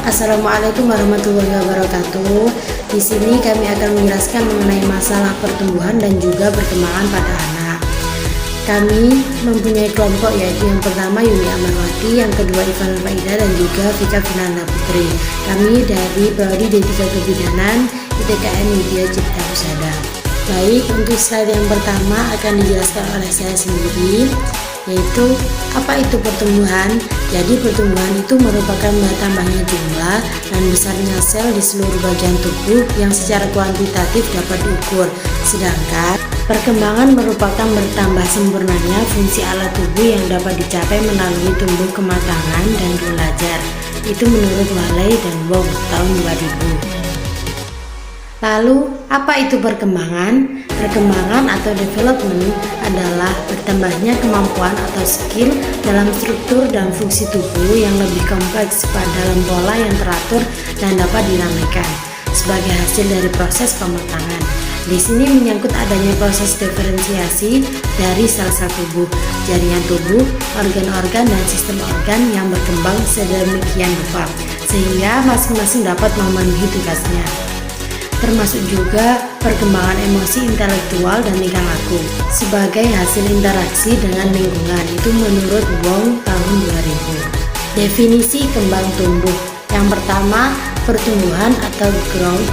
Assalamualaikum warahmatullahi wabarakatuh. Di sini kami akan menjelaskan mengenai masalah pertumbuhan dan juga perkembangan pada anak. Kami mempunyai kelompok yaitu yang pertama Yuni Amarwati, yang kedua Ivan Faida dan juga Vika Finanda Putri. Kami dari Prodi D3 Kebidanan ITKN Widya Cipta Husada. Baik, untuk slide yang pertama akan dijelaskan oleh saya sendiri, yaitu apa itu pertumbuhan. Jadi pertumbuhan itu merupakan bertambahnya jumlah dan besarnya sel di seluruh bagian tubuh yang secara kuantitatif dapat diukur. Sedangkan perkembangan merupakan bertambah sempurnanya fungsi alat tubuh yang dapat dicapai melalui tumbuh kematangan dan belajar. Itu menurut Waley dan Wong tahun 2000. Lalu, apa itu perkembangan? Perkembangan atau development adalah bertambahnya kemampuan atau skill dalam struktur dan fungsi tubuh yang lebih kompleks pada dalam pola yang teratur dan dapat dinamakan sebagai hasil dari proses pematangan. Di sini menyangkut adanya proses diferensiasi dari sel-sel tubuh, jaringan tubuh, organ-organ dan sistem organ yang berkembang sedemikian rupa sehingga masing-masing dapat memenuhi tugasnya. Termasuk juga perkembangan emosi, intelektual, dan tingkah laku sebagai hasil interaksi dengan lingkungan. Itu menurut Wong tahun 2000. Definisi kembang tumbuh. Yang pertama, pertumbuhan atau growth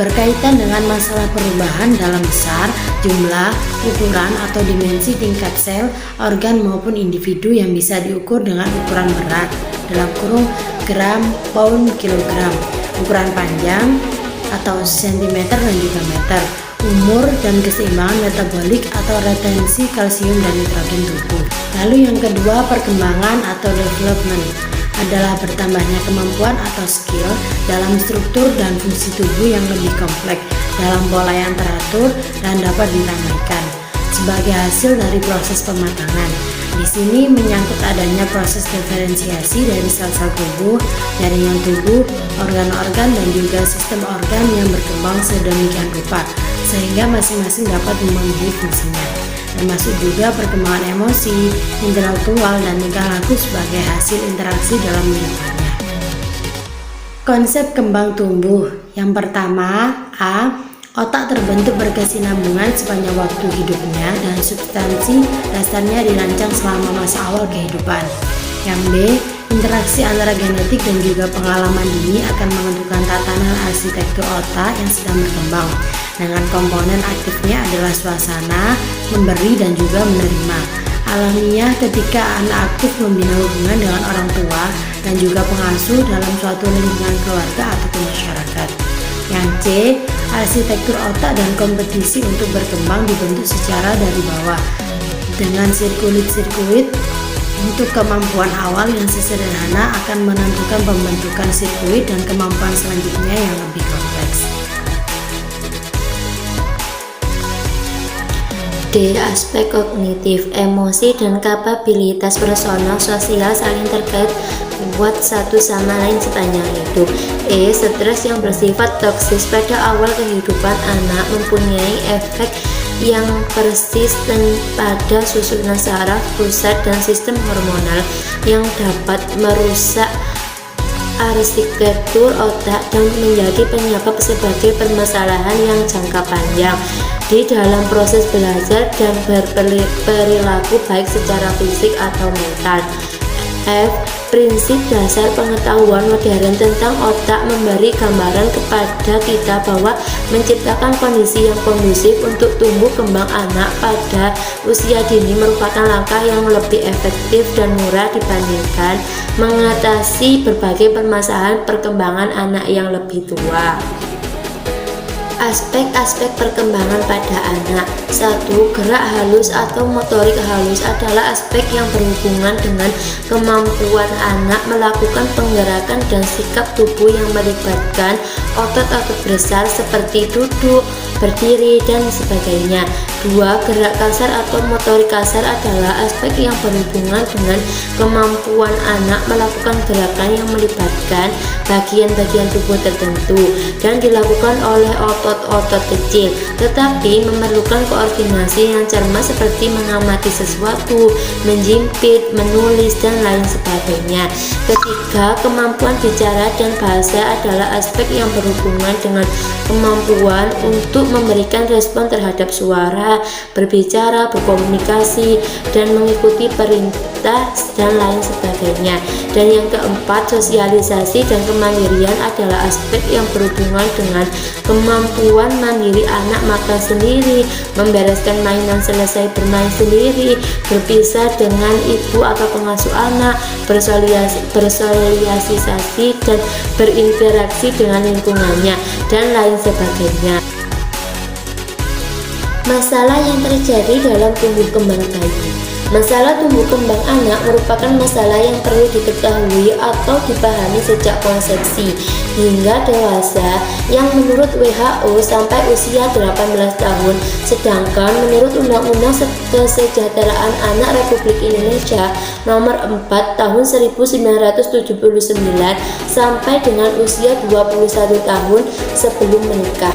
berkaitan dengan masalah perubahan dalam besar, jumlah, ukuran atau dimensi tingkat sel, organ maupun individu yang bisa diukur dengan ukuran berat dalam kurung gram, pound, kilogram, ukuran panjang atau cm dan juga meter, umur dan keseimbangan metabolik atau retensi kalsium dan nitrogen tubuh. Lalu yang kedua, perkembangan atau development adalah bertambahnya kemampuan atau skill dalam struktur dan fungsi tubuh yang lebih kompleks dalam pola yang teratur dan dapat diramaikan sebagai hasil dari proses pematangan. Di sini menyangkut adanya proses diferensiasi dari sel-sel tubuh, jaringan tubuh, organ-organ dan juga sistem organ yang berkembang sedemikian rupa sehingga masing-masing dapat memenuhi fungsinya. Termasuk juga perkembangan emosi, intelektual dan tingkah laku sebagai hasil interaksi dalam lingkungannya. Konsep kembang tumbuh. Yang pertama, A. Otak terbentuk berkesinambungan sepanjang waktu hidupnya dan substansi dasarnya dirancang selama masa awal kehidupan. Yang B. Interaksi antara genetik dan juga pengalaman dini akan menentukan tatanan arsitektur otak yang sedang berkembang. Dengan komponen aktifnya adalah suasana, memberi dan juga menerima. Alamiah ketika anak aktif membina hubungan dengan orang tua dan juga pengasuh dalam suatu lingkungan keluarga ataupun masyarakat. Yang C. Arsitektur otak dan kompetisi untuk berkembang dibentuk secara dari bawah dengan sirkuit-sirkuit untuk kemampuan awal yang sesederhana akan menentukan pembentukan sirkuit dan kemampuan selanjutnya yang lebih kompleks. D. Aspek kognitif, emosi dan kapabilitas personal sosial saling terkait buat satu sama lain sepanjang hidup. E. Stres yang bersifat toksis pada awal kehidupan anak mempunyai efek yang persisten pada susunan saraf pusat dan sistem hormonal yang dapat merusak arsitektur otak dan menjadi penyebab sebagai permasalahan yang jangka panjang di dalam proses belajar dan berperilaku baik secara fisik atau mental. F. Prinsip dasar pengetahuan modern tentang otak memberi gambaran kepada kita bahwa menciptakan kondisi yang kondusif untuk tumbuh kembang anak pada usia dini merupakan langkah yang lebih efektif dan murah dibandingkan mengatasi berbagai permasalahan perkembangan anak yang lebih tua. Aspek-aspek perkembangan pada anak. 1. Gerak halus atau motorik halus adalah aspek yang berhubungan dengan kemampuan anak melakukan penggerakan dan sikap tubuh yang melibatkan otot-otot besar seperti duduk, berdiri, dan sebagainya. 2. Gerak kasar atau motorik kasar adalah aspek yang berhubungan dengan kemampuan anak melakukan gerakan yang melibatkan bagian-bagian tubuh tertentu dan dilakukan oleh otot-otot kecil, tetapi memerlukan koordinasi yang cermat seperti mengamati sesuatu, menjimpit, menulis, dan lain sebagainya. Ketiga, kemampuan bicara dan bahasa adalah aspek yang berhubungan dengan kemampuan untuk memberikan respon terhadap suara, berbicara, berkomunikasi, dan mengikuti perintah dan lain sebagainya. Dan yang keempat, sosialisasi dan kemandirian adalah aspek yang berhubungan dengan kemampuan mandiri anak makan sendiri, membereskan mainan selesai bermain sendiri, berpisah dengan ibu atau pengasuh anak, bersosialisasi dan berinteraksi dengan lingkungannya, dan lain sebagainya. Masalah yang terjadi dalam tumbuh kembang bayi. Masalah tumbuh kembang anak merupakan masalah yang perlu diketahui atau dipahami sejak konsepsi hingga dewasa, yang menurut WHO sampai usia 18 tahun, sedangkan menurut Undang-Undang Kesejahteraan Anak Republik Indonesia Nomor 4 Tahun 1979 sampai dengan usia 21 tahun sebelum menikah.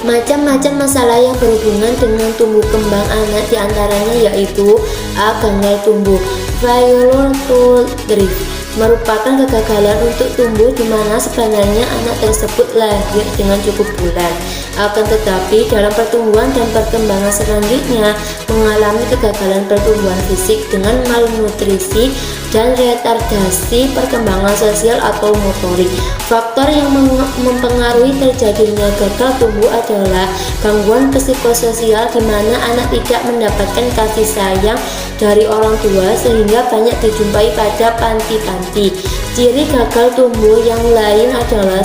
Macam-macam masalah yang berhubungan dengan tumbuh kembang anak diantaranya yaitu A. Gagal tumbuh. Failure to thrive merupakan kegagalan untuk tumbuh di mana sebenarnya anak tersebut lahir dengan cukup bulan, akan tetapi dalam pertumbuhan dan perkembangan selanjutnya mengalami kegagalan pertumbuhan fisik dengan malnutrisi dan retardasi perkembangan sosial atau motorik. Faktor yang mempengaruhi terjadinya gagal tumbuh adalah gangguan psikososial di mana anak tidak mendapatkan kasih sayang dari orang tua sehingga banyak dijumpai pada panti-panti. Ciri gagal tumbuh yang lain adalah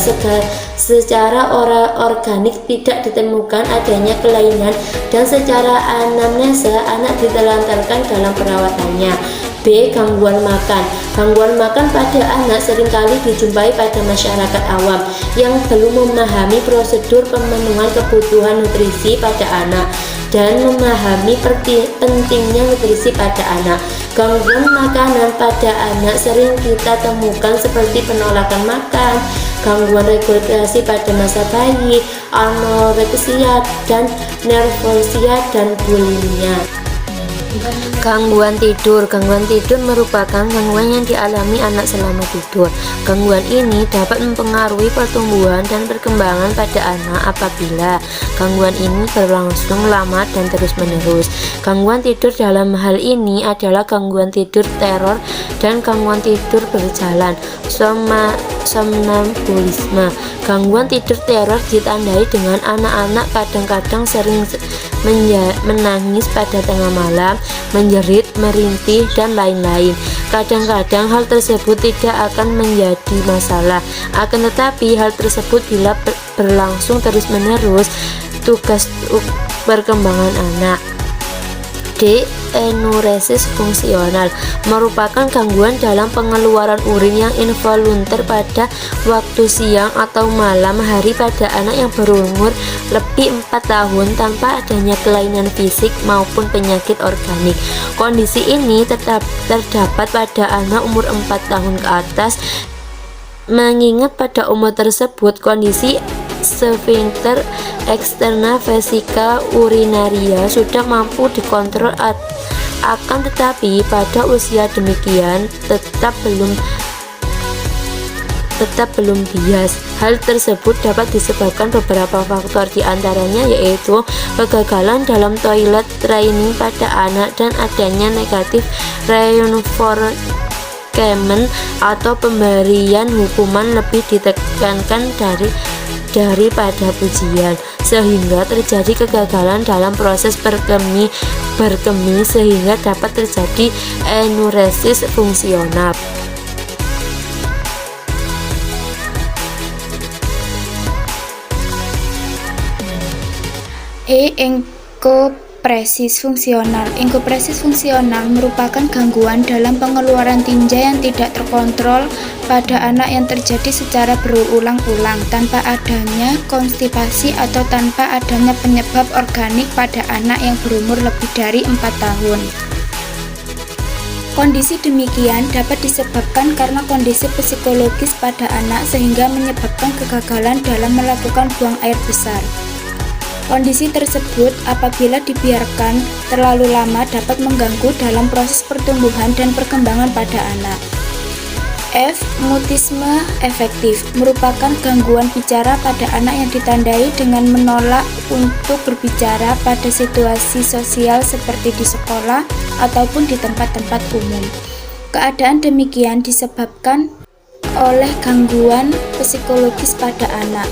secara organik tidak ditemukan adanya kelainan dan secara anamnesa anak ditelantarkan dalam perawatannya. B. Gangguan makan. Gangguan makan pada anak seringkali dijumpai pada masyarakat awam yang belum memahami prosedur pemenuhan kebutuhan nutrisi pada anak dan memahami pentingnya nutrisi pada anak. Gangguan makanan pada anak sering kita temukan seperti penolakan makan, gangguan regulasi pada masa bayi, anoreksia dan nervosia, dan bulimia. Gangguan tidur. Gangguan tidur merupakan gangguan yang dialami anak selama tidur. Gangguan ini dapat mempengaruhi pertumbuhan dan perkembangan pada anak apabila gangguan ini berlangsung lama dan terus-menerus. Gangguan tidur dalam hal ini adalah gangguan tidur teror dan gangguan tidur berjalan, somnambulisme. Gangguan tidur teror ditandai dengan anak-anak kadang-kadang sering menangis pada tengah malam, menjerit, merintih, dan lain-lain. Kadang-kadang hal tersebut tidak akan menjadi masalah, akan tetapi hal tersebut bila berlangsung terus-menerus tugas perkembangan anak. D. Enuresis fungsional merupakan gangguan dalam pengeluaran urin yang involunter pada waktu siang atau malam hari pada anak yang berumur lebih 4 tahun tanpa adanya kelainan fisik maupun penyakit organik. Kondisi ini tetap terdapat pada anak umur 4 tahun ke atas, mengingat pada umur tersebut kondisi sphincter eksterna vesika urinaria sudah mampu dikontrol, akan tetapi pada usia demikian tetap belum bias. Hal tersebut dapat disebabkan beberapa faktor, diantaranya yaitu kegagalan dalam toilet training pada anak dan adanya negatif reinforcement atau pemberian hukuman lebih ditekankan daripada pujian, sehingga terjadi kegagalan dalam proses berkemih sehingga dapat terjadi enuresis fungsional. Enkopenia Inkupresis fungsional. Inkupresis fungsional merupakan gangguan dalam pengeluaran tinja yang tidak terkontrol pada anak yang terjadi secara berulang-ulang tanpa adanya konstipasi atau tanpa adanya penyebab organik pada anak yang berumur lebih dari 4 tahun. Kondisi demikian dapat disebabkan karena kondisi psikologis pada anak sehingga menyebabkan kegagalan dalam melakukan buang air besar. Kondisi tersebut apabila dibiarkan terlalu lama dapat mengganggu dalam proses pertumbuhan dan perkembangan pada anak. F. Mutisme efektif merupakan gangguan bicara pada anak yang ditandai dengan menolak untuk berbicara pada situasi sosial seperti di sekolah ataupun di tempat-tempat umum. Keadaan demikian disebabkan oleh gangguan psikologis pada anak.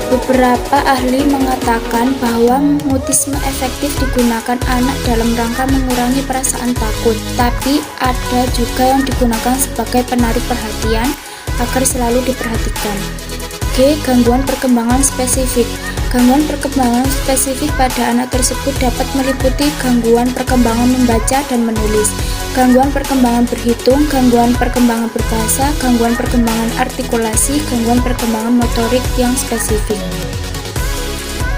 Beberapa ahli mengatakan bahwa mutisme efektif digunakan anak dalam rangka mengurangi perasaan takut, tapi ada juga yang digunakan sebagai penarik perhatian agar selalu diperhatikan. G. Gangguan perkembangan spesifik. Gangguan perkembangan spesifik pada anak tersebut dapat meliputi gangguan perkembangan membaca dan menulis, gangguan perkembangan berhitung, gangguan perkembangan berbahasa, gangguan perkembangan artikulasi, gangguan perkembangan motorik yang spesifik.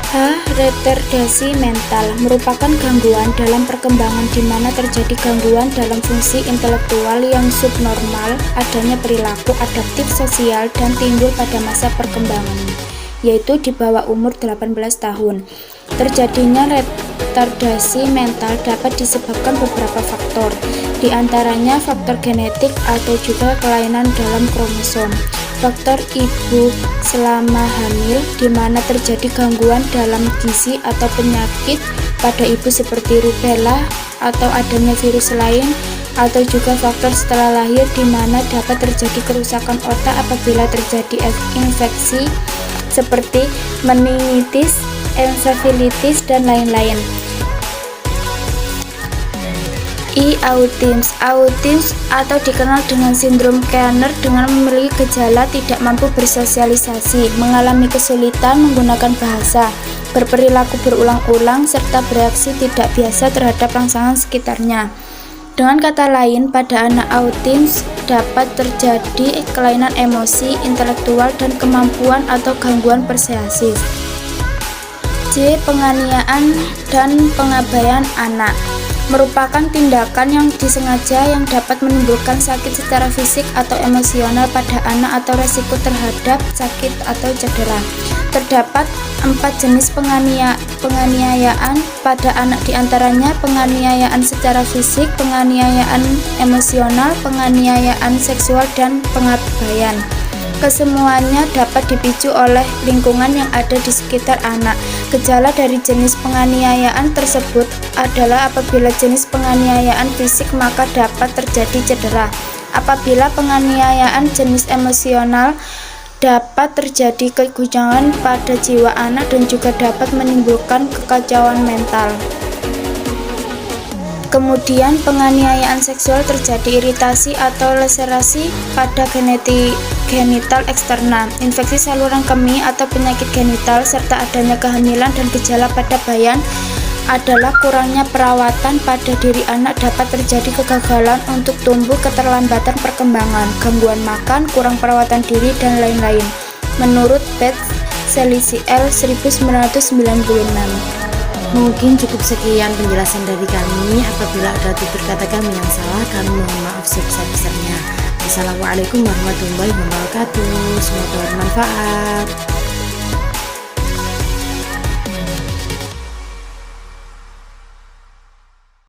H. Retardasi mental merupakan gangguan dalam perkembangan di mana terjadi gangguan dalam fungsi intelektual yang subnormal, adanya perilaku adaptif sosial dan timbul pada masa perkembangan, yaitu di bawah umur 18 tahun. Terjadinya retardasi mental dapat disebabkan beberapa faktor, di antaranya faktor genetik atau juga kelainan dalam kromosom, faktor ibu selama hamil di mana terjadi gangguan dalam gizi atau penyakit pada ibu seperti rubella atau adanya virus lain, atau juga faktor setelah lahir di mana dapat terjadi kerusakan otak apabila terjadi infeksi seperti meningitis, ensefalitis, dan lain-lain. I. Autism. Autism atau dikenal dengan sindrom Kenner dengan memiliki gejala tidak mampu bersosialisasi, mengalami kesulitan menggunakan bahasa, berperilaku berulang-ulang, serta bereaksi tidak biasa terhadap rangsangan sekitarnya. Dengan kata lain, pada anak autism dapat terjadi kelainan emosi, intelektual, dan kemampuan atau gangguan persuasif. J. Penganiayaan dan pengabaian anak merupakan tindakan yang disengaja yang dapat menimbulkan sakit secara fisik atau emosional pada anak atau resiko terhadap sakit atau cedera. Terdapat 4 jenis penganiayaan pada anak, diantaranya penganiayaan secara fisik, penganiayaan emosional, penganiayaan seksual, dan pengabaian. Kesemuanya dapat dipicu oleh lingkungan yang ada di sekitar anak. Gejala dari jenis penganiayaan tersebut adalah apabila jenis penganiayaan fisik maka dapat terjadi cedera. Apabila penganiayaan jenis emosional dapat terjadi keguncangan pada jiwa anak dan juga dapat menimbulkan kekacauan mental. Kemudian penganiayaan seksual terjadi iritasi atau laserasi pada genital eksternal, infeksi saluran kemih atau penyakit genital, serta adanya kehamilan dan gejala pada bayan adalah kurangnya perawatan pada diri anak dapat terjadi kegagalan untuk tumbuh, keterlambatan perkembangan, gangguan makan, kurang perawatan diri, dan lain-lain. Menurut Beth Celisiel 1996. Mungkin cukup sekian penjelasan dari kami. Apabila ada tutur kata kami yang salah, kami mohon maaf sebesar-besarnya. Assalamualaikum warahmatullahi wabarakatuh. Semoga bermanfaat.